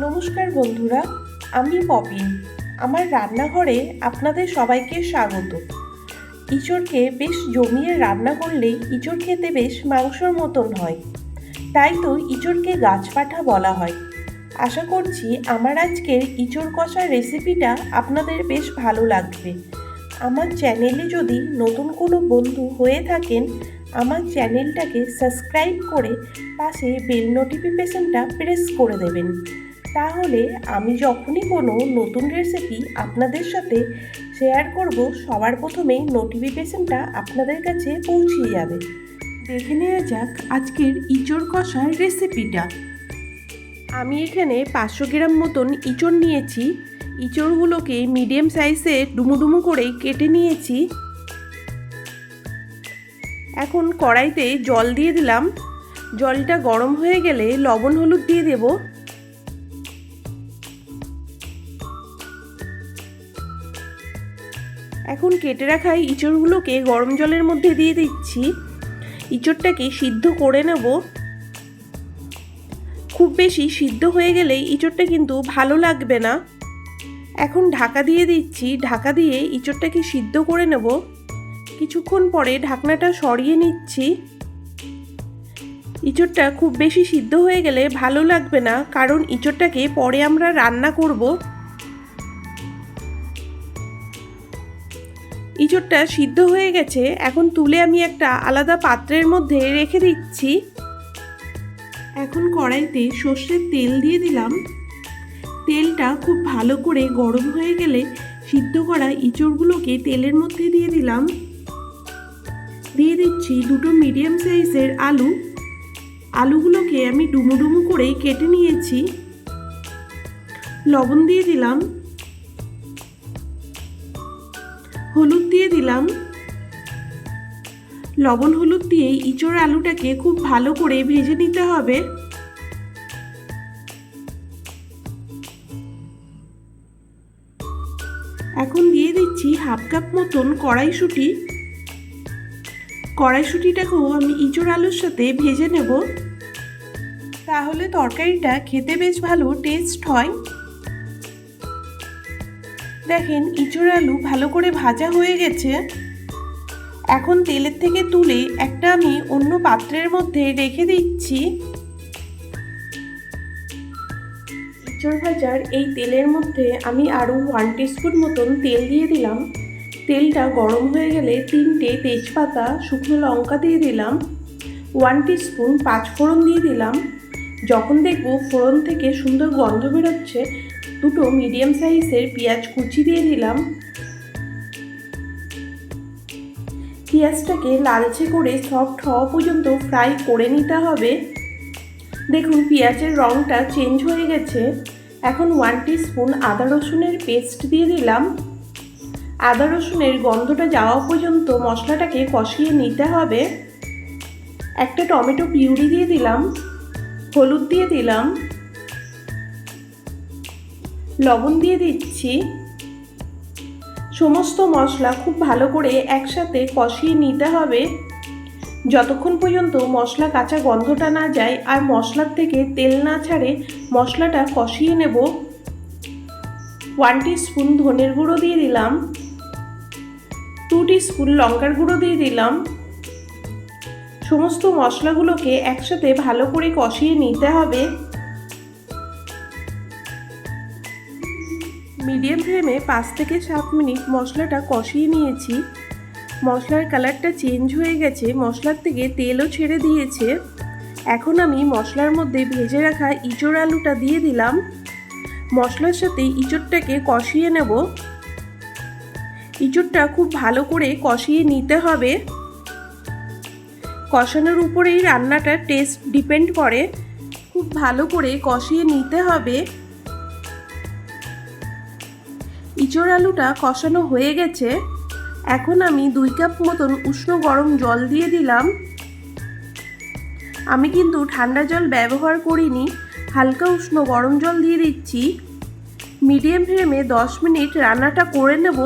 নমস্কার বন্ধুরা, আমি পপিন। আমার রান্নাঘরে আপনাদের সবাইকে স্বাগত। ইঁচড়কে বেশ জমিয়ে রান্না করলে ইঁচড় খেতে বেশ মাংসর মতন হয়, তাই তো ইঁচড়কে গাছপাঠা বলা হয়। আশা করছি আমার আজকের ইঁচড় কষার রেসিপিটা আপনাদের বেশ ভালো লাগবে। আমার চ্যানেলে যদি নতুন কোনো বন্ধু হয়ে থাকেন, আমার চ্যানেলটাকে সাবস্ক্রাইব করে পাশে বেল নোটিফিকেশনটা প্রেস করে দেবেন। তাহলে আমি যখনই কোনো নতুন রেসিপি আপনাদের সাথে শেয়ার করব, সবার প্রথমেই নোটিফিকেশনটা আপনাদের কাছে পৌঁছে যাবে। দেখে নেওয়া যাক আজকের ইঁচড় কষার রেসিপিটা। আমি এখানে 500 গ্রাম মতন ইঁচড় নিয়েছি। ইঁচড়গুলোকে মিডিয়াম সাইজে ডুমো করে কেটে নিয়েছি। এখন কড়াইতে জল দিয়ে দিলাম। জলটা গরম হয়ে গেলে লবণ হলুদ দিয়ে দেব। এখন কেটে রাখা ইঁচড়গুলোকে গরম জলের মধ্যে দিয়ে দিচ্ছি। ইঁচড়টাকে সিদ্ধ করে নেব। খুব বেশি সিদ্ধ হয়ে গেলে ইঁচড়টা কিন্তু ভালো লাগবে না। এখন ঢাকা দিয়ে দিচ্ছি। ঢাকা দিয়ে ইঁচড়টাকে সিদ্ধ করে নেব। কিছুক্ষণ পরে ঢাকনাটা সরিয়ে নিচ্ছি। ইঁচড়টা খুব বেশি সিদ্ধ হয়ে গেলে ভালো লাগবে না, কারণ ইঁচড়টাকে পরে আমরা রান্না করব। ইঁচড়টা সিদ্ধ হয়ে গেছে। এখন তুলে আমি একটা আলাদা পাত্রের মধ্যে রেখে দিচ্ছি। এখন কড়াইতে সর্ষের তেল দিয়ে দিলাম। তেলটা খুব ভালো করে গরম হয়ে গেলে সিদ্ধ করা ইঁচড়গুলোকে তেলের মধ্যে দিয়ে দিলাম। দিয়ে দিচ্ছি দুটো মিডিয়াম সাইজের আলু। আলুগুলোকে আমি ডুমো করে কেটে নিয়েছি। লবণ দিয়ে দিলাম, হলুদ দিয়ে দিলাম। লবণ হলুদ দিয়ে ইঁচড় আলুটাকে খুব ভালো করে ভেজে নিতে হবে। এখন দিয়ে দিচ্ছি হাফ কাপ মতন কড়াইশুঁটি। কড়াইশুঁটিটাকেও আমি ইঁচড় আলুর সাথে ভেজে নেব, তাহলে তরকারিটা খেতে বেশ ভালো টেস্ট হয়। দেখেন ইঁচড় আলু ভালো করে ভাজা হয়ে গেছে। এখন তেলের থেকে তুলে একটা আমি অন্য পাত্রের মধ্যে রেখে দিচ্ছি। ইঁচড় ভাজার এই তেলের মধ্যে আমি আরও 1 টিস্পুন মতন তেল দিয়ে দিলাম। তেলটা গরম হয়ে গেলে 3টে তেজপাতা, শুকনো লঙ্কা দিয়ে দিলাম। 1 টিস্পুন পাঁচফোড়ন দিয়ে দিলাম। যখন দেখব ফোড়ন থেকে সুন্দর গন্ধ বেরোচ্ছে, দুটো মিডিয়াম সাইজের পেঁয়াজ কুচি দিয়ে দিলাম। পেঁয়াজটাকে লালচে করে সফট হওয়া পর্যন্ত ফ্রাই করে নিতে হবে। দেখুন পেঁয়াজের রঙটা চেঞ্জ হয়ে গেছে। এখন 1 টিস্পুন আদা রসুনের পেস্ট দিয়ে দিলাম। আদা রসুনের গন্ধটা যাওয়া পর্যন্ত মশলাটাকে কষিয়ে নিতে হবে। একটা টমেটো পিউরি দিয়ে দিলাম। হলুদ দিয়ে দিলাম, লবণ দিয়ে দিচ্ছি। সমস্ত মশলা খুব ভালো করে একসাথে কষিয়ে নিতে হবে, যতক্ষণ পর্যন্ত মশলা কাঁচা গন্ধটা না যায় আর মশলার থেকে তেল না ছাড়ে মশলাটা কষিয়ে নেব। 1 টিস্পুন ধনের গুঁড়ো দিয়ে দিলাম। 2 টিস্পুন লঙ্কার গুঁড়ো দিয়ে দিলাম। সমস্ত মশলাগুলোকে একসাথে ভালো করে কষিয়ে নিতে হবে। মিডিয়াম ফ্লেমে 5 থেকে 7 মিনিট মশলাটা কষিয়ে নিয়েছি। মশলার কালারটা চেঞ্জ হয়ে গেছে, মশলার থেকে তেলও ছেড়ে দিয়েছে। এখন আমি মশলার মধ্যে ভেজে রাখা ইঁচড় আলুটা দিয়ে দিলাম। মশলার সাথে ইঁচড়টাকে কষিয়ে নেব। ইঁচড়টা খুব ভালো করে কষিয়ে নিতে হবে। কষানোর উপরেই রান্নাটার টেস্ট ডিপেন্ড করে। খুব ভালো করে কষিয়ে নিতে হবে। ইঁচড় আলুটা কষানো হয়ে গেছে। এখন আমি 2 কাপ মতন উষ্ণ গরম জল দিয়ে দিলাম। আমি কিন্তু ঠান্ডা জল ব্যবহার করিনি, হালকা উষ্ণ গরম জল দিয়ে দিচ্ছি। মিডিয়াম ফ্লেমে 10 মিনিট রান্নাটা করে নেব।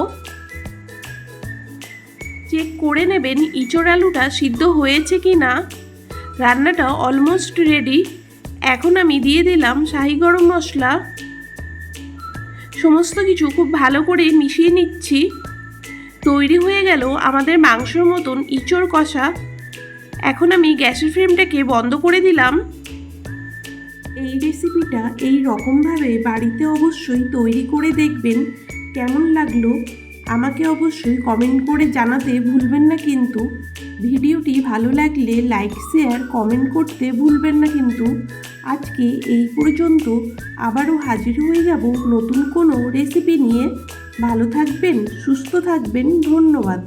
চেক করে নেবেন ইঁচড় আলুটা সিদ্ধ হয়েছে কি না। রান্নাটা অলমোস্ট রেডি। এখন আমি দিয়ে দিলাম শাহি গরম মশলা। সমস্ত কিছু খুব ভালো করে মিশিয়ে নিচ্ছি। তৈরি হয়ে গেল আমাদের মাংসর মতন ইঁচড় কষা। এখন আমি গ্যাসের ফ্লেমটাকে বন্ধ করে দিলাম। এই রেসিপিটা এই রকমভাবে বাড়িতে অবশ্যই তৈরি করে দেখবেন। কেমন লাগলো আমাকে অবশ্যই কমেন্ট করে জানাতে ভুলবেন না কিন্তু। ভিডিওটি ভালো লাগলে লাইক শেয়ার কমেন্ট করতে ভুলবেন না কিন্তু। আজকে এই পর্যন্ত, আবারও হাজির হয়ে যাব নতুন কোনো রেসিপি নিয়ে। ভালো থাকবেন, সুস্থ থাকবেন, ধন্যবাদ।